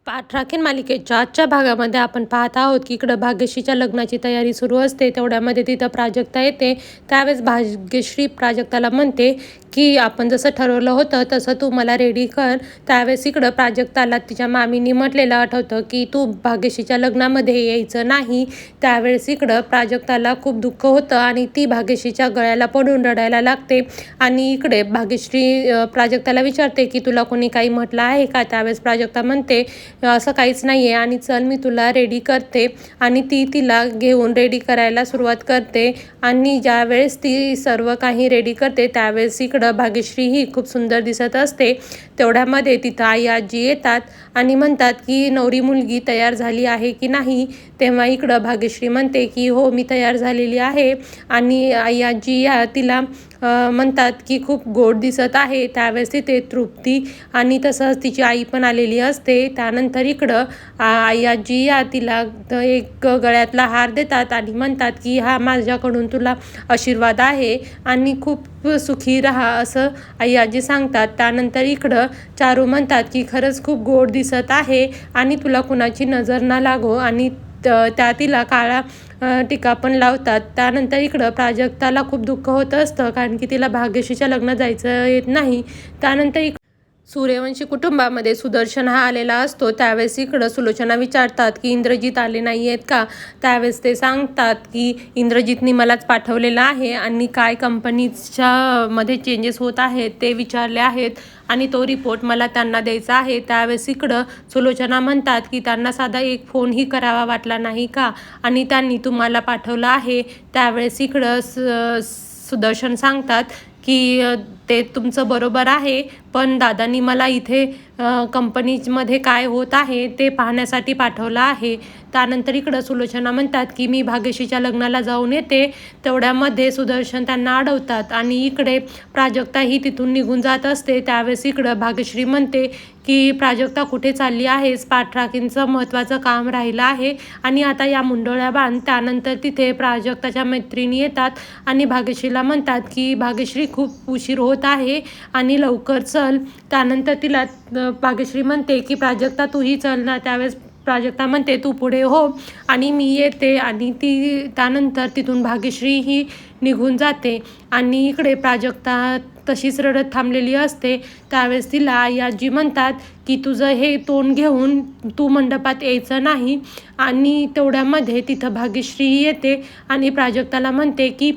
पाठराखीण मालिकेच्या आजच्या भागामध्ये आपण पाहत आहोत की इकडं भाग्यश्रीच्या लग्नाची तयारी सुरू असते. तेवढ्यामध्ये तिथं प्राजक्ता येते. त्यावेळेस भाग्यश्री प्राजक्ताला म्हणते की आपण जसं ठरवलं होतं तसं तू मला रेडी कर. त्यावेळेस इकडं प्राजक्ताला तिच्या मामींनी म्हटलेलं आठवतं की तू भाग्यश्रीच्या लग्नामध्ये यायचं नाही. त्यावेळेस इकडं प्राजक्ताला खूप दुःख होतं आणि ती भाग्यश्रीच्या गळ्याला पडून रडायला लागते. आणि इकडे भाग्यश्री प्राजक्ताला विचारते की तुला कोणी काही म्हटलं आहे का. त्यावेळेस प्राजक्ता म्हणते असं काहीच नाही आहे आणि चल मी तुला रेडी करते. आणि ती तिला घेऊन रेडी करायला सुरुवात करते. आणि ज्यावेळेस ती सर्व काही रेडी करते त्यावेळेस इकडं भाग्यश्री ही खूप सुंदर दिसत असते. तेवढ्यामध्ये तिथं आई आजी येतात आणि म्हणतात की नवरी मुलगी तयार झाली आहे की नाही. तेव्हा इकडं भाग्यश्री म्हणते की हो मी तयार झालेली आहे. आणि आई आजी तिला म्हणतात की खूप गोड दिसत आहे. त्यावेळेस तिथे तृप्ती आणि तसंच तिची आई पण आलेली असते. त्यानंतर इकडं आई आजी तिला एक गळ्यातला हार देतात आणि म्हणतात की हा माझ्याकडून तुला आशीर्वाद आहे आणि खूप सुखी राहा असं आई आजी सांगतात. त्यानंतर इकडं चारू म्हणतात की खरंच खूप गोड दिसत आहे आणि तुला कुणाची नजर ना लागो. आणि त्या तिला काळा टीका पण लावतात. त्यानंतर इकडं प्राजक्ताला खूप दुःख होत असतं कारण की तिला भाग्यश्रीच्या लग्नात जायचं येत नाही. त्यानंतर सूर्यवंशी कुटुंबामध्ये सुदर्शन हा आलेला असतो. त्यावेळेस इकडं सुलोचना विचारतात की इंद्रजित आले नाही आहेत का. त्यावेळेस ते सांगतात की इंद्रजितनी मलाच पाठवलेलं आहे आणि काय कंपनीच्या मध्ये चेंजेस होत आहेत ते विचारले आहेत आणि तो रिपोर्ट मला त्यांना द्यायचा आहे. त्यावेळेस इकडं सुलोचना म्हणतात की त्यांना साधा एक फोनही करावा वाटला नाही का आणि त्यांनी तुम्हाला पाठवलं आहे. त्यावेळेस इकडं सुदर्शन सांगतात की ते तुमचं बरोबर आहे पण दादांनी मला इथे कंपनीमध्ये काय होत आहे ते पाहण्यासाठी पाठवलं आहे. त्यानंतर इकडं सुलोचना म्हणतात की मी भाग्यश्रीच्या लग्नाला जाऊन येते. तेवढ्यामध्ये सुदर्शन त्यांना अडवतात आणि इकडे प्राजक्ता ही तिथून निघून जात असते. त्यावेळेस इकडं भाग्यश्री म्हणते की प्राजक्ता कुठे चालली आहेस. पाठराखींचं महत्त्वाचं काम राहिलं आहे आणि आता या मुंडोळ्या बांध. त्यानंतर तिथे प्राजक्ताच्या मैत्रिणी येतात आणि भाग्यश्रीला म्हणतात की भाग्यश्री खूप उशीर होत आहे आणि लवकर चल. त्यानंतर तिला भाग्यश्री म्हणते की प्राजक्ता तूही चल ना. त्यावेळेस प्राजक्ता म्हणते तू पुढे हो आणि मी येते. आणि ती त्यानंतर तिथून भाग्यश्री ही निघून जाते आणि इकडे प्राजक्ता तशीच रडत थांबलेली असते. त्यावेळेस तिला आई आजी म्हणतात की तुझं हे तोंड घेऊन तू मंडपात यायचं नाही. आणि तेवढ्यामध्ये तिथं भाग्यश्री येते आणि प्राजक्ताला म्हणते की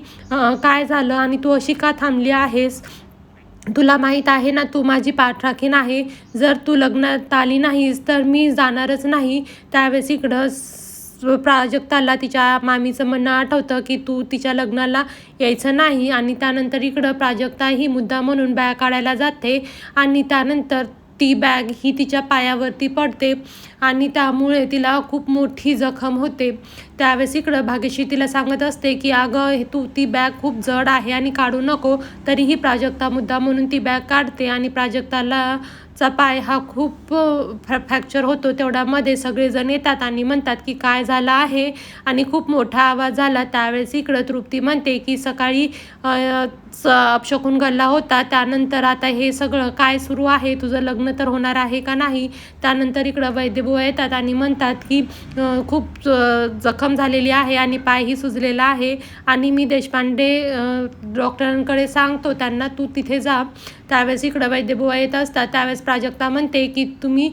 काय झालं आणि तू अशी का थांबली आहेस. तुला माहीत आहे ना तू माझी पाठराखीण आहे. जर तू लग्नात आली नाहीस तर मी जाणारच नाही. त्यावेळेस इकडं प्राजक्ताला तिच्या मामीचं म्हणणं आठवतं की तू तिच्या लग्नाला यायचं नाही. आणि त्यानंतर इकडं प्राजक्ता ही मुद्दा म्हणून बॅग काढायला जाते आणि त्यानंतर ती बॅग ही तिच्या पायावरती पडते आणि त्यामुळे तिला खूप मोठी जखम होते. त्यावेळेस इकडं भाग्यश्री तिला सांगत असते की अगं तू ती बॅग खूप जड आहे आणि काढू नको. तरीही प्राजक्ता मुद्दा म्हणून ती बॅग काढते आणि प्राजक्ताला चा पाय हा खूप फ्रॅक्चर होतो. तेवढ्यामध्ये सगळेजण येतात आणि म्हणतात की काय झालं आहे आणि खूप मोठा आवाज झाला. त्यावेळेस इकडं तृप्ती म्हणते की सकाळी अपशकुन गल्ला होता. त्यानंतर आता हे सगळं काय सुरू आहे. तुझं लग्न तर होणार आहे का नाही. त्यानंतर इकडं वैद्यबुवा येतात आणि म्हणतात की खूप जखम झालेली आहे आणि पायही सुजलेला आहे आणि मी देशपांडे डॉक्टरांकडे सांगतो त्यांना तू तिथे जा. त्यावेळेस इकडं वैद्यबुवा येत असतात. त्यावेळेस प्राजक्ता म्हणते की तुम्ही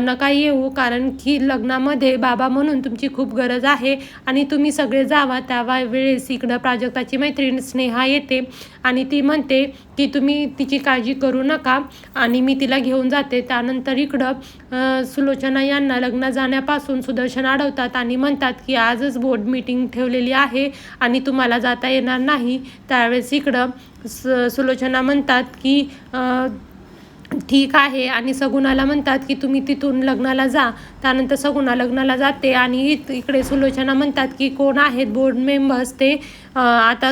नका येऊ कारण की लग्नामध्ये बाबा म्हणून तुमची खूप गरज आहे आणि तुम्ही सगळे जावा. त्यावेळेस इकडं प्राजक्ताची मैत्रीण स्नेहा येते आणि ती म्हणते की तुम्ही तिची काळजी करू नका आणि मी तिला घेऊन जाते. त्यानंतर इकडं सुलोचना यांना लग्न जाण्यापासून सुदर्शन अडवतात आणि म्हणतात की आजच बोर्ड मीटिंग ठेवलेली आहे आणि तुम्हाला जाता येणार नाही. त्यावेळेस इकडं सुलोचना म्हणतात की ठीक आहे आणि सगुणाला म्हणतात की तुम्ही तिथून लग्नाला जा. त्यानंतर सगुणा लग्नाला जाते आणि इकडे सुलोचना म्हणतात की कोण आहेत बोर्ड मेंबर्स ते आता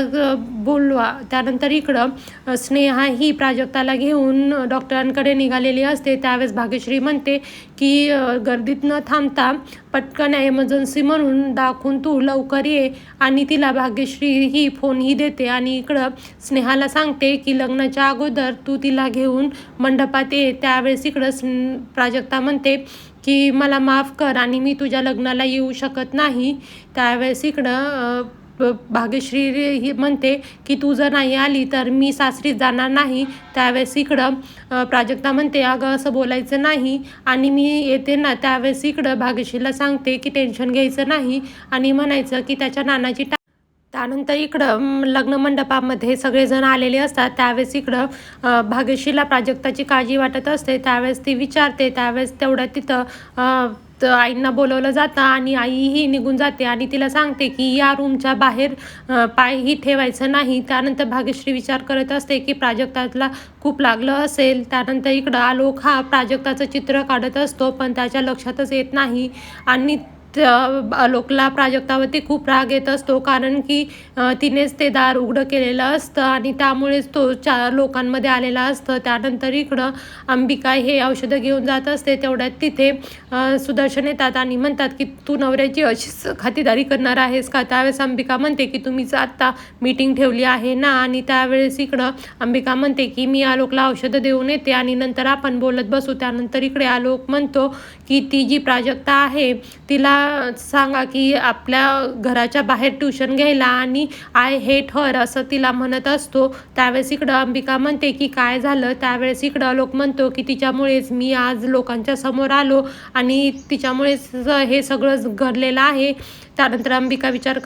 बोलवा. त्यानंतर इकडं स्नेहा ही प्राजक्ताला घेऊन डॉक्टरांकडे निघालेली असते. त्यावेळेस भाग्यश्री म्हणते की गर्दीत न थांबता पटकन एमर्जन्सी म्हणून दाखवून तू लवकर ये. आणि तिला भाग्यश्री ही फोनही देते आणि इकडं स्नेहाला सांगते की लग्नाच्या अगोदर तू तिला घेऊन मंडपात ये. त्यावेळेस इकडं प्राजक्ता म्हणते की मला माफ कर आणि मी तुझ्या लग्नाला येऊ शकत नाही. त्यावेळेस इकडं भाग्यश्री ही म्हणते की तू जर नाही आली तर मी सासरी जाणार नाही. त्यावेळेस इकडं प्राजक्ता म्हणते अगं असं बोलायचं नाही आणि मी येते ना. त्यावेळेस इकडं भाग्यश्रीला सांगते की टेन्शन घ्यायचं नाही आणि म्हणायचं की त्याच्या नानाची त्यानंतर इकडं लग्न मंडपामध्ये सगळेजण आलेले असतात. त्यावेळेस इकडं भाग्यश्रीला प्राजक्ताची काळजी वाटत असते. त्यावेळेस ती विचारते. त्यावेळेस तेवढ्यात तिथं आईंना बोलवलं जातं आणि आईही निघून जाते आणि तिला सांगते की या रूमच्या बाहेर पायही ठेवायचं नाही. त्यानंतर भाग्यश्री विचार करत असते की प्राजक्ताला खूप लागलं असेल. त्यानंतर इकडं आलोक हा प्राजक्ताचं चित्र काढत असतो, पण त्याच्या लक्षातच येत नाही आणि आलोकला प्राजक्तावरती खूप राग येत असतो, कारण की तिनेच ते दार उघडं केलेलं असतं आणि त्यामुळेच तो लोकांमध्ये आलेला असतं. त्यानंतर इकडं अंबिका हे औषधं घेऊन जात असते. तेवढ्यात तिथे सुदर्शन येतात आणि म्हणतात की तू नवऱ्याची अशीच खातिरदारी करणार आहेस का? त्यावेळेस अंबिका म्हणते की तुम्हीच आत्ता मीटिंग ठेवली आहे ना. आणि त्यावेळेस इकडं अंबिका म्हणते की मी आलोकला औषधं देऊन येते आणि नंतर आपण बोलत बसू. त्यानंतर इकडे आलोक म्हणतो की ती जी प्राजक्ता आहे तिला सांगा की आपल्या घराच्या बाहेर ट्युशन घ्यायला आणि आय हेट हर असं तिला म्हणत असतो. त्यावेळेस इकडं अंबिका म्हणते की काय झालं? त्यावेळेस इकडं आलोक म्हणतो की तिच्यामुळेच मी आज लोकांच्या समोर आलो आणि तिच्यामुळेच हे सगळं घडलेलं आहे. त्यानंतर अंबिका विचार